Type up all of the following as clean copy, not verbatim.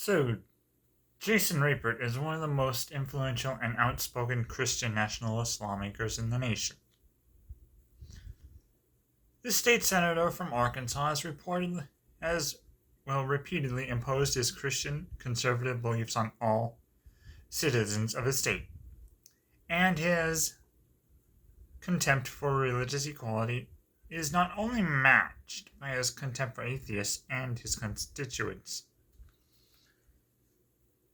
So, Jason Rapert is one of the most influential and outspoken Christian nationalist lawmakers in the nation. The state senator from Arkansas has repeatedly imposed his Christian conservative beliefs on all citizens of his state, and his contempt for religious equality is not only matched by his contempt for atheists and his constituents.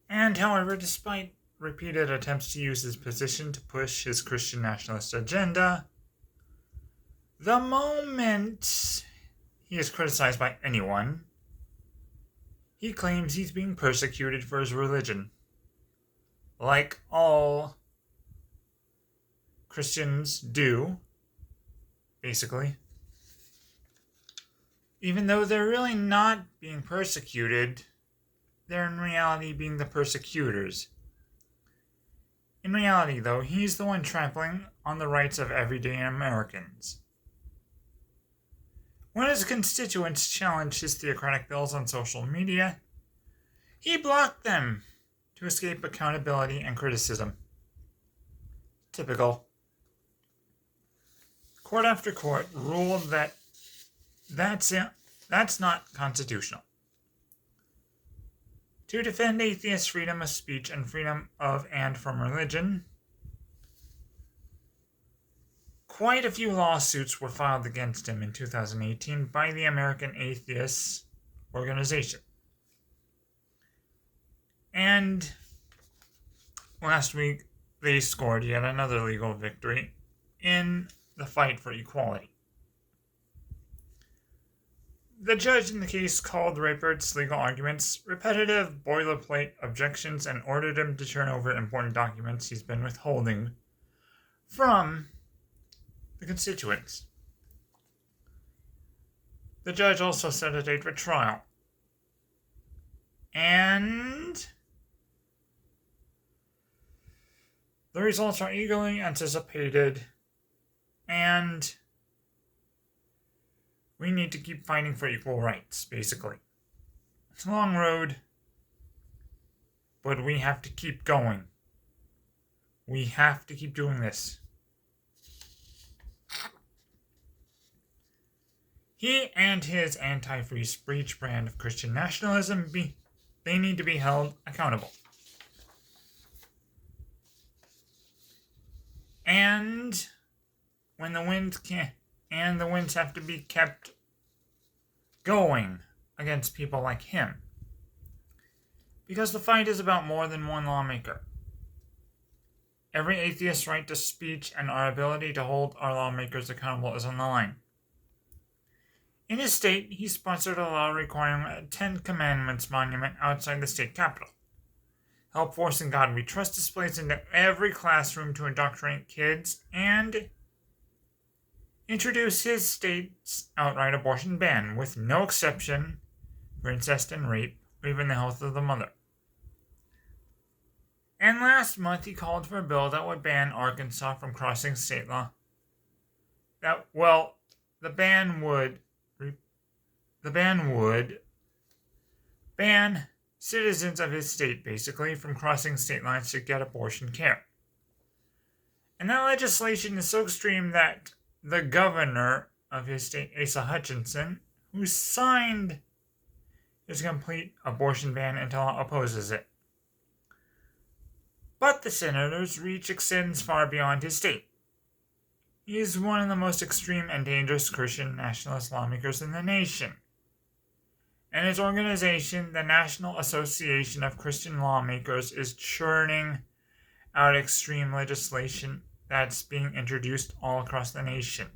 And, however, despite repeated attempts to use his position to push his Christian nationalist agenda, the moment he is criticized by anyone, he claims he's being persecuted for his religion, like all Christians do, basically. Even though they're really not being persecuted, they're in reality being the persecutors. In reality, though, he's the one trampling on the rights of everyday Americans. When his constituents challenged his theocratic bills on social media, he blocked them to escape accountability and criticism. Typical. Court after court ruled that that's not constitutional. To defend atheist freedom of speech and freedom of and from religion, quite a few lawsuits were filed against him in 2018 by the American Atheists Organization. And last week, they scored yet another legal victory in the fight for equality. The judge in the case called Rapert's legal arguments repetitive boilerplate objections and ordered him to turn over important documents he's been withholding from the constituents. The judge also set a date for trial. And the results are eagerly anticipated, and we need to keep fighting for equal rights, basically. It's a long road, but we have to keep going. We have to keep doing this. He and his anti-free speech brand of Christian nationalism, they need to be held accountable. And when the winds have to be kept going against people like him. Because the fight is about more than one lawmaker. Every atheist's right to speech and our ability to hold our lawmakers accountable is on the line. In his state, he sponsored a law requiring a Ten Commandments monument outside the state capitol. Help Forcing God We Trust displays into every classroom to indoctrinate kids, and introduce his state's outright abortion ban, with no exception for incest and rape, or even the health of the mother. And last month he called for a bill that would ban Arkansas from crossing state law. The ban would ban citizens of his state, basically, from crossing state lines to get abortion care. And that legislation is so extreme that the governor of his state, Asa Hutchinson, who signed his complete abortion ban into law, opposes it. But the senator's reach extends far beyond his state. He is one of the most extreme and dangerous Christian nationalist lawmakers in the nation. And his organization, the National Association of Christian Lawmakers, is churning out extreme legislation that's being introduced all across the nation.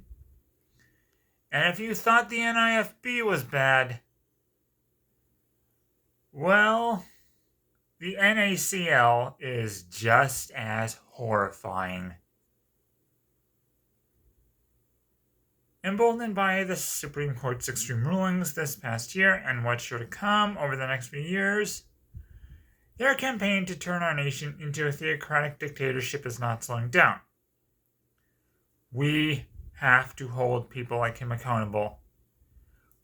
And if you thought the NIFB was bad, well, the NACL is just as horrifying. Emboldened by the Supreme Court's extreme rulings this past year and what's sure to come over the next few years, their campaign to turn our nation into a theocratic dictatorship is not slowing down. We have to hold people like him accountable.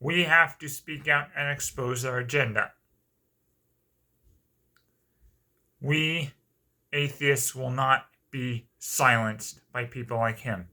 We have to speak out and expose their agenda. We, atheists, will not be silenced by people like him.